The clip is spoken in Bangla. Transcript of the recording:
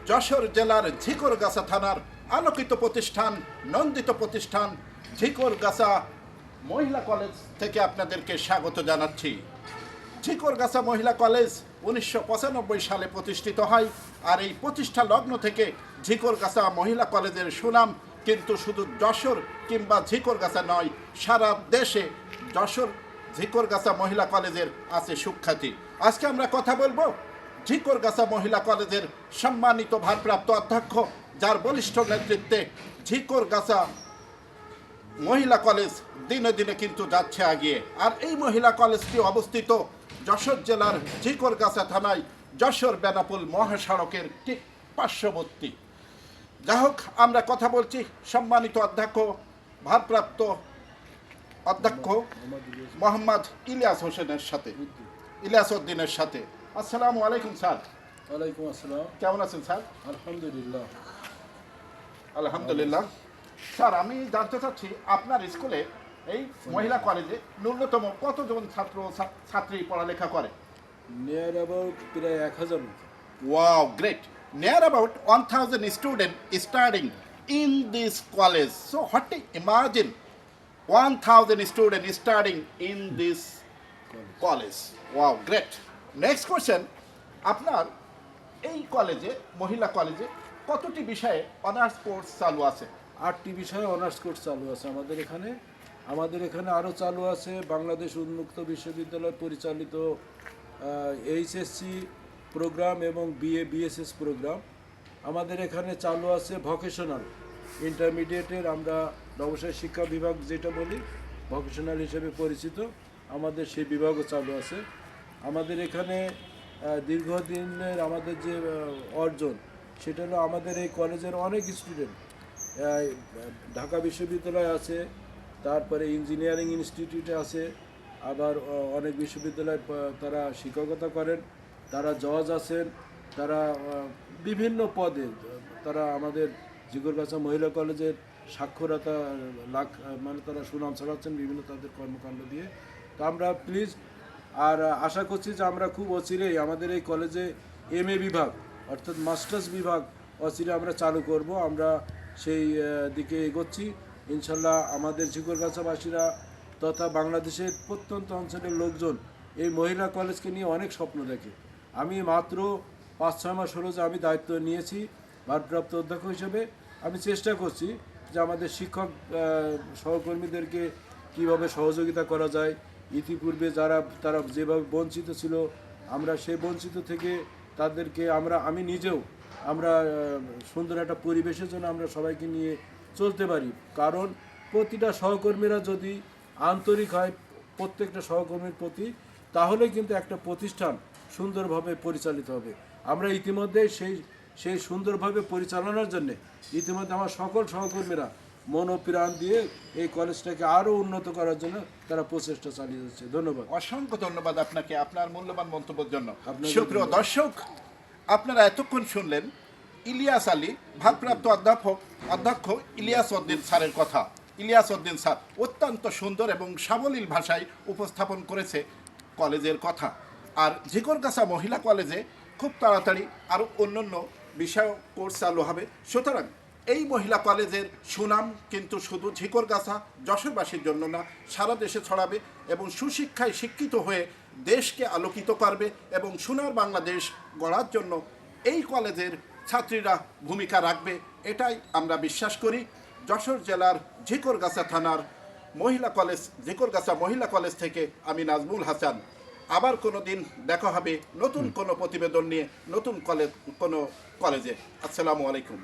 যশোর জেলার ঝিকরগাছা থানার আলোকিত প্রতিষ্ঠান, নন্দিত প্রতিষ্ঠান ঝিকরগাছা মহিলা কলেজ থেকে আপনাদেরকে স্বাগত জানাচ্ছি। ঝিকরগাছা মহিলা কলেজ 1995 সালে প্রতিষ্ঠিত হয়। আর এই প্রতিষ্ঠা লগ্ন থেকে ঝিকরগাছা মহিলা কলেজের সুনাম কিন্তু শুধু যশোর কিংবা ঝিকরগাছা নয়, সারা দেশে যশোর ঝিকরগাছা মহিলা কলেজের আছে সুখ্যাতি। আজকে আমরা কথা বলবো ঝিকরগাছা মহিলা কলেজের সম্মানিত ভারপ্রাপ্ত অধ্যক্ষ, যার বলিষ্ঠ নেতৃত্বে ঝিকরগাছা মহিলা কলেজ দিনে দিনে কিন্তু যাচ্ছে এগিয়ে। আর এই মহিলা কলেজটি অবস্থিত যশোর জেলার ঝিকরগাছা থানায় যশোর বেনাপোল মহাসড়কের ঠিক পার্শ্ববর্তী। যাই হোক, আমরা কথা বলছি সম্মানিত অধ্যক্ষ, ভারপ্রাপ্ত অধ্যক্ষ মোহাম্মদ ইলিয়াস হোসেনের সাথে, ইলিয়াস উদ্দিনের সাথে। আসসালামু আলাইকুম স্যার। ওয়ালাইকুম আসসালাম। কেমন আছেন স্যার? আলহামদুলিল্লাহ। আলহামদুলিল্লাহ। স্যার, আমি জানতে চাচ্ছি আপনার স্কুলে এই মহিলা কলেজে ন্যূনতম কতজন ছাত্র ছাত্রী পড়ালেখা করে? নিয়ার অ্যাবাউট প্রায় 1000 মতো। Wow, great. Near about 1000 students studying in this college. So what to imagine 1000 students studying in this college. Wow, great. Next question. আপনার এই কলেজে, মহিলা কলেজে কতটি বিষয়ে অনার্স কোর্স চালু আছে? 8টি বিষয়ে অনার্স কোর্স চালু আছে আমাদের এখানে। আরও চালু আছে বাংলাদেশ উন্মুক্ত বিশ্ববিদ্যালয় পরিচালিত এইচএসসি প্রোগ্রাম এবং বিএসএস প্রোগ্রাম। আমাদের এখানে চালু আছে ভোকেশনাল ইন্টারমিডিয়েটের, আমরা ব্যবসায় শিক্ষা বিভাগ যেটা বলি, ভোকেশনাল হিসেবে পরিচিত, আমাদের সেই বিভাগও চালু আছে। আমাদের এখানে দীর্ঘদিনের আমাদের যে অর্জন, সেটা হলো আমাদের এই কলেজের অনেক স্টুডেন্ট ঢাকা বিশ্ববিদ্যালয় আছে, তারপরে ইঞ্জিনিয়ারিং ইনস্টিটিউটে আছে, আবার অনেক বিশ্ববিদ্যালয় তারা শিক্ষকতা করেন, তারা জজ আছেন, তারা বিভিন্ন পদে তারা আমাদের ঝিকরগাছা মহিলা কলেজের সাক্ষরতা মানে তারা সুনাম ছড়াচ্ছেন বিভিন্ন তাদের কর্মকাণ্ড দিয়ে। তো আমরা প্লিজ আর আশা করছি যে আমরা খুব অচিরেই আমাদের এই কলেজে MA বিভাগ অর্থাৎ মাস্টার্স বিভাগ অচিরে আমরা চালু করব। আমরা সেই দিকে এগোচ্ছি ইনশাল্লাহ। আমাদের ঝিকরগাছাবাসীরা তথা বাংলাদেশের প্রত্যন্ত অঞ্চলের লোকজন এই মহিলা কলেজকে নিয়ে অনেক স্বপ্ন দেখে। আমি মাত্র 5-6 মাস হলো যে আমি দায়িত্ব নিয়েছি ভারপ্রাপ্ত অধ্যক্ষ হিসেবে। আমি চেষ্টা করছি যে আমাদের শিক্ষক সহকর্মীদেরকে কিভাবে সহযোগিতা করা যায়। ইতিপূর্বে তারা যেভাবে বঞ্চিত ছিল, আমরা সেই বঞ্চিত থেকে তাদেরকে আমি নিজেও সুন্দর একটা পরিবেশের জন্য আমরা সবাইকে নিয়ে চলতে পারি। কারণ প্রতিটা সহকর্মীরা যদি আন্তরিক হয় প্রত্যেকটা সহকর্মীর প্রতি, তাহলে কিন্তু একটা প্রতিষ্ঠান সুন্দরভাবে পরিচালিত হবে। আমরা ইতিমধ্যে সেই সুন্দরভাবে পরিচালনার জন্য ইতিমধ্যে আমার সকল সহকর্মীরা মনোপ্রাণ দিয়ে এই কলেজটাকে আরও উন্নত করার জন্য তারা প্রচেষ্টা চালিয়ে যাচ্ছে। ধন্যবাদ, অসংখ্য ধন্যবাদ আপনাকে আপনার মূল্যবান মন্তব্যের জন্য। আপনাকে সুপ্রিয় ধন্যবাদ। দর্শক, আপনারা এতক্ষণ শুনলেন ইলিয়াস আলী, ভারপ্রাপ্ত অধ্যক্ষ ইলিয়াস উদ্দিন স্যারের কথা। ইলিয়াস উদ্দিন স্যার অত্যন্ত সুন্দর এবং সাবলীল ভাষায় উপস্থাপন করেছে কলেজের কথা। আর ঝিকরগাছা মহিলা কলেজে খুব তাড়াতাড়ি আরও অন্যান্য বিষয় কোর্স চালু হবে। সুতরাং এই মহিলা কলেজের সুনাম কিন্তু শুধু ঝিকরগাছা যশোরবাসীর জন্য না, সারা দেশে ছড়াবে এবং সুশিক্ষায় শিক্ষিত হয়ে দেশকে আলোকিত করবে এবং সোনার বাংলাদেশ গড়ার জন্য এই কলেজের ছাত্রীরা ভূমিকা রাখবে, এটাই আমরা বিশ্বাস করি। যশোর জেলার ঝিকরগাছা থানার ঝিকরগাছা মহিলা কলেজ থেকে আমি নাজমুল হাসান। আবার কোনো দিন দেখা হবে নতুন কোনো প্রতিবেদন নিয়ে, নতুন কোনো কলেজে। আসসালামু আলাইকুম।